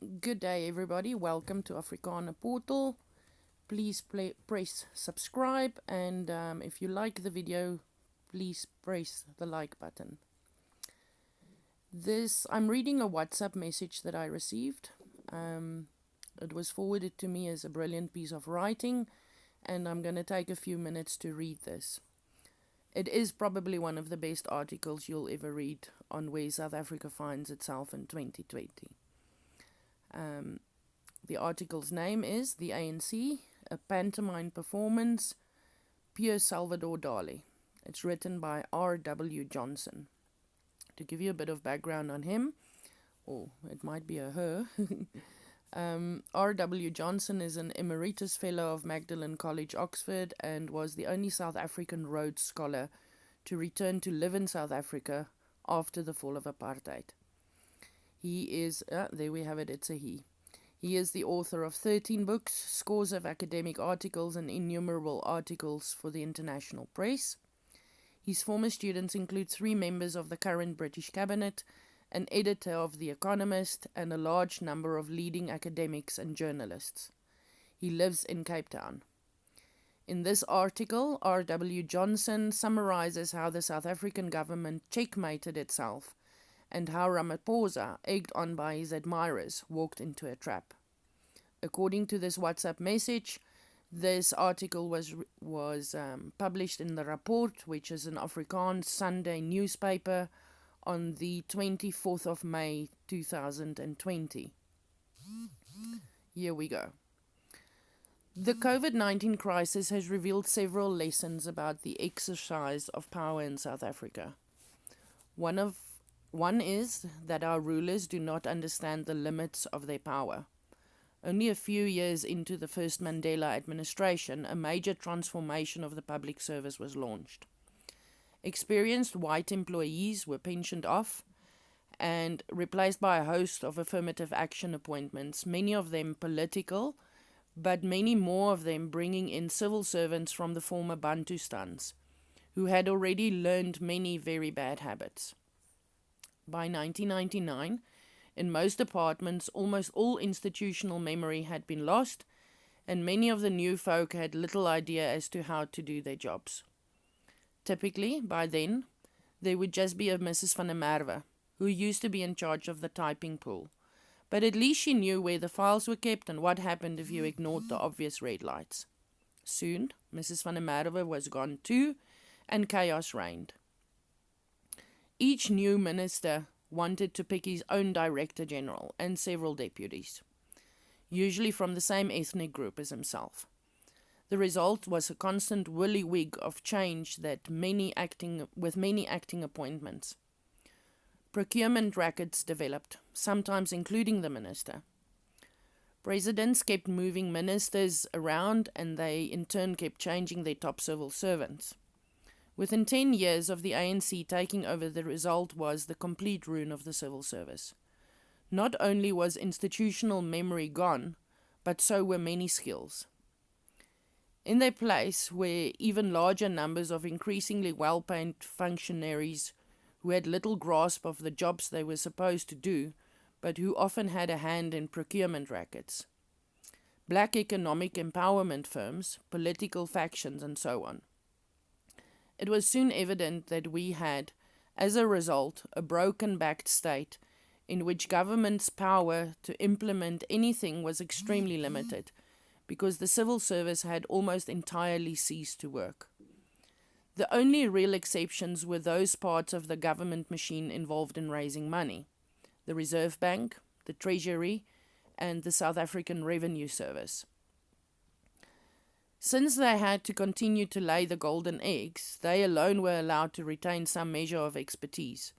Good day, everybody. Welcome to Afrikanerportal. Please press subscribe, and if you like the video, please press the like button. I'm reading a WhatsApp message that I received. It was forwarded to me as a brilliant piece of writing, and I'm going to take a few minutes to read this. It is probably one of the best articles you'll ever read on where South Africa finds itself in 2020. The article's name is The ANC, a pantomime performance, Pure Salvador Dali. It's written by R.W. Johnson. To give you a bit of background on him, or it might be a her, R.W. Johnson is an emeritus fellow of Magdalen College, Oxford, and was the only South African Rhodes Scholar to return to live in South Africa after the fall of apartheid. He is, there we have it, it's a he. He is the author of 13 books, scores of academic articles, and innumerable articles for the international press. His former students include 3 members of the current British cabinet, an editor of The Economist, and a large number of leading academics and journalists. He lives in Cape Town. In this article, R.W. Johnson summarizes how the South African government checkmated itself and how Ramaphosa, egged on by his admirers, walked into a trap. According to this WhatsApp message, this article was published in the Rapport, which is an Afrikaans Sunday newspaper, on the 24th of May 2020. Here we go. The COVID-19 crisis has revealed several lessons about the exercise of power in South Africa. One is that our rulers do not understand the limits of their power. Only a few years into the first Mandela administration, a major transformation of the public service was launched. Experienced white employees were pensioned off and replaced by a host of affirmative action appointments, many of them political, but many more of them bringing in civil servants from the former Bantustans, who had already learned many very bad habits. By 1999, in most departments, almost all institutional memory had been lost, and many of the new folk had little idea as to how to do their jobs. Typically, by then, there would just be a Mrs. van der Merwe, who used to be in charge of the typing pool. But at least she knew where the files were kept and what happened if you ignored the obvious red lights. Soon, Mrs. van der Merwe was gone too, and chaos reigned. Each new minister wanted to pick his own director general and several deputies, usually from the same ethnic group as himself. The result was a constant whirlywig of change with many acting appointments. Procurement rackets developed, sometimes including the minister. Presidents kept moving ministers around, and they in turn kept changing their top civil servants. Within 10 years of the ANC taking over, the result was the complete ruin of the civil service. Not only was institutional memory gone, but so were many skills. In their place were even larger numbers of increasingly well-paid functionaries who had little grasp of the jobs they were supposed to do, but who often had a hand in procurement rackets. Black economic empowerment firms, political factions, and so on. It was soon evident that we had, as a result, a broken-backed state in which government's power to implement anything was extremely limited, because the civil service had almost entirely ceased to work. The only real exceptions were those parts of the government machine involved in raising money: the Reserve Bank, the Treasury, and the South African Revenue Service. Since they had to continue to lay the golden eggs, they alone were allowed to retain some measure of expertise,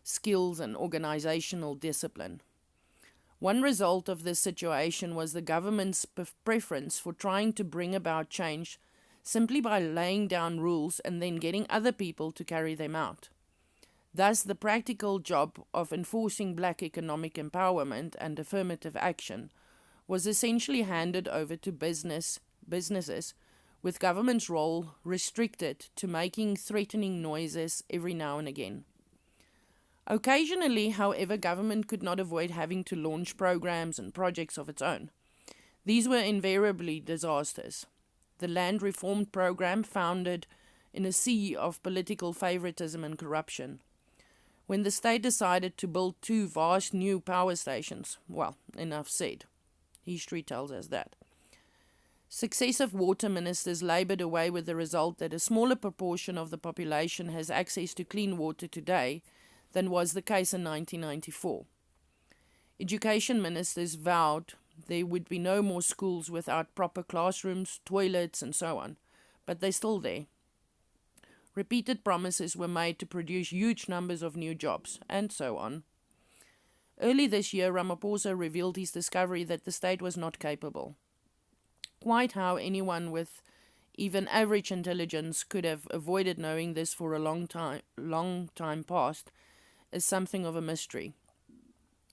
skills, and organizational discipline. One result of this situation was the government's preference for trying to bring about change simply by laying down rules and then getting other people to carry them out. Thus, the practical job of enforcing black economic empowerment and affirmative action was essentially handed over to businesses, with government's role restricted to making threatening noises every now and again. Occasionally, however, government could not avoid having to launch programs and projects of its own. These were invariably disasters. The land reform program foundered in a sea of political favoritism and corruption. When the state decided to build 2 vast new power stations, well, enough said. History tells us that. Successive water ministers laboured away with the result that a smaller proportion of the population has access to clean water today than was the case in 1994. Education ministers vowed there would be no more schools without proper classrooms, toilets, and so on, but they're still there. Repeated promises were made to produce huge numbers of new jobs, and so on. Early this year, Ramaphosa revealed his discovery that the state was not capable. Quite how anyone with even average intelligence could have avoided knowing this for a long time past is something of a mystery.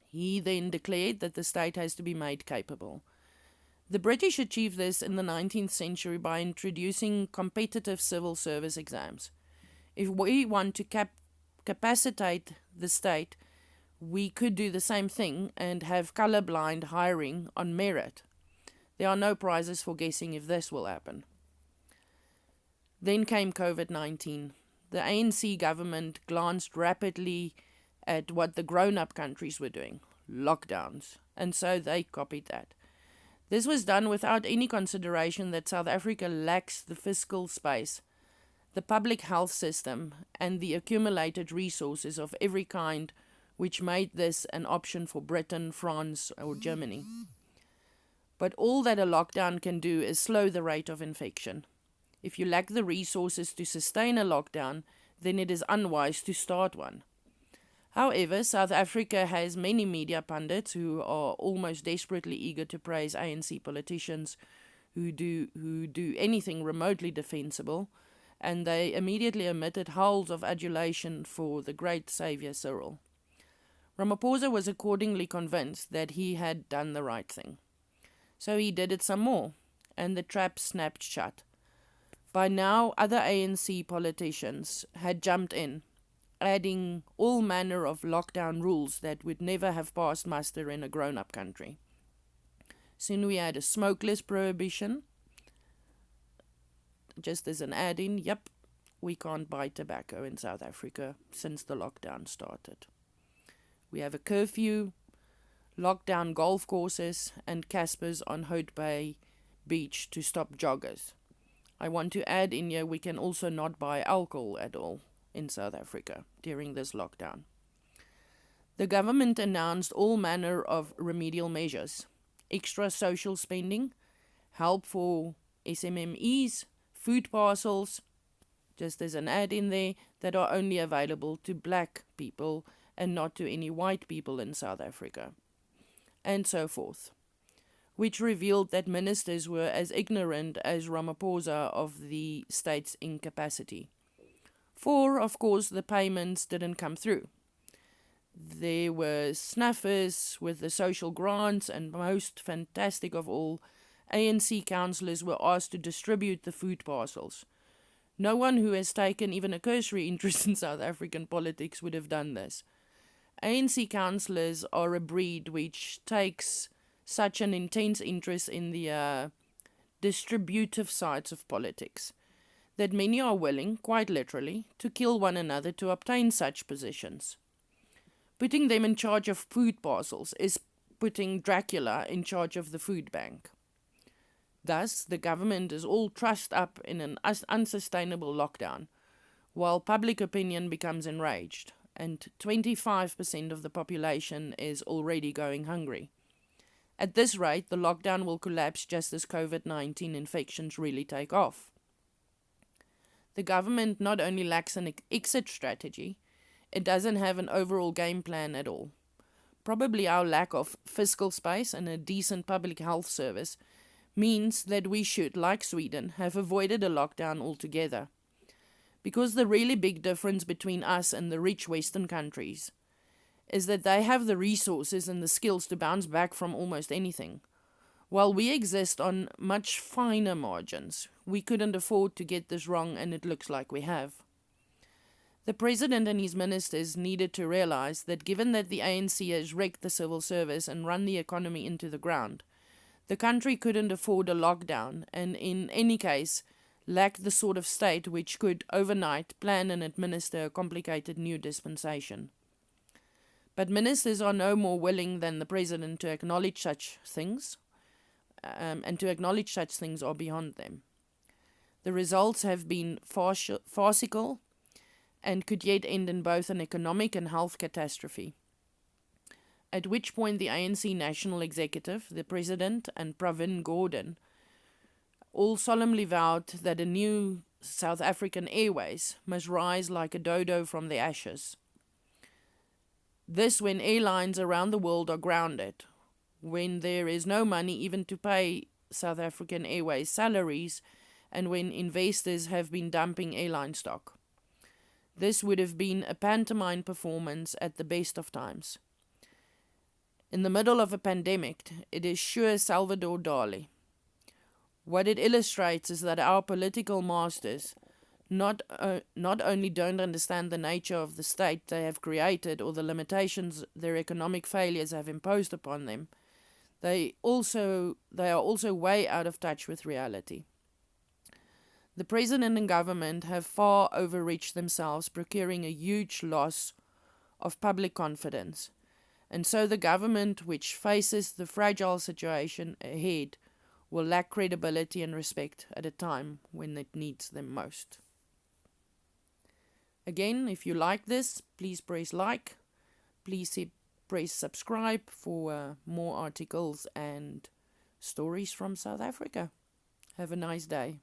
He then declared that the state has to be made capable. The British achieved this in the 19th century by introducing competitive civil service exams. If we want to capacitate the state, we could do the same thing and have colorblind hiring on merit. There are no prizes for guessing if this will happen. Then came COVID-19. The ANC government glanced rapidly at what the grown-up countries were doing, lockdowns, and so they copied that. This was done without any consideration that South Africa lacks the fiscal space, the public health system, and the accumulated resources of every kind which made this an option for Britain, France, or Germany. But all that a lockdown can do is slow the rate of infection. If you lack the resources to sustain a lockdown, then it is unwise to start one. However, South Africa has many media pundits who are almost desperately eager to praise ANC politicians who do anything remotely defensible, and they immediately emitted howls of adulation for the great saviour Cyril. Ramaphosa was accordingly convinced that he had done the right thing. So he did it some more, and the trap snapped shut. By now, other ANC politicians had jumped in, adding all manner of lockdown rules that would never have passed muster in a grown-up country. Soon we had a smokeless prohibition. Just as an add-in, yep, we can't buy tobacco in South Africa since the lockdown started. We have a curfew, lockdown golf courses, and Caspers on Hout Bay Beach to stop joggers. I want to add in here we can also not buy alcohol at all in South Africa during this lockdown. The government announced all manner of remedial measures, extra social spending, help for SMMEs, food parcels, just as an add in there, that are only available to black people and not to any white people in South Africa, and so forth, which revealed that ministers were as ignorant as Ramaphosa of the state's incapacity. For, of course, the payments didn't come through. There were snuffers with the social grants, and most fantastic of all, ANC councillors were asked to distribute the food parcels. No one who has taken even a cursory interest in South African politics would have done this. ANC councillors are a breed which takes such an intense interest in the distributive sides of politics that many are willing, quite literally, to kill one another to obtain such positions. Putting them in charge of food parcels is putting Dracula in charge of the food bank. Thus, the government is all trussed up in an unsustainable lockdown, while public opinion becomes enraged, and 25% of the population is already going hungry. At this rate, the lockdown will collapse just as COVID-19 infections really take off. The government not only lacks an exit strategy, it doesn't have an overall game plan at all. Probably our lack of fiscal space and a decent public health service means that we should, like Sweden, have avoided a lockdown altogether. Because the really big difference between us and the rich Western countries is that they have the resources and the skills to bounce back from almost anything. While we exist on much finer margins, we couldn't afford to get this wrong, and it looks like we have. The president and his ministers needed to realize that given that the ANC has wrecked the civil service and run the economy into the ground, the country couldn't afford a lockdown and, in any case, lacked the sort of state which could, overnight, plan and administer a complicated new dispensation. But ministers are no more willing than the president to acknowledge such things, and to acknowledge such things are beyond them. The results have been farcical and could yet end in both an economic and health catastrophe. At which point the ANC National Executive, the President and Pravin Gordhan, all solemnly vowed that a new South African Airways must rise like a dodo from the ashes. This when airlines around the world are grounded, when there is no money even to pay South African Airways salaries, and when investors have been dumping airline stock. This would have been a pantomime performance at the best of times. In the middle of a pandemic, it is sure Salvador Dali. What it illustrates is that our political masters not only don't understand the nature of the state they have created or the limitations their economic failures have imposed upon them, they are also way out of touch with reality. The president and government have far overreached themselves, procuring a huge loss of public confidence. And so the government, which faces the fragile situation ahead, will lack credibility and respect at a time when it needs them most. Again, if you like this, please press like. Please press subscribe for more articles and stories from South Africa. Have a nice day.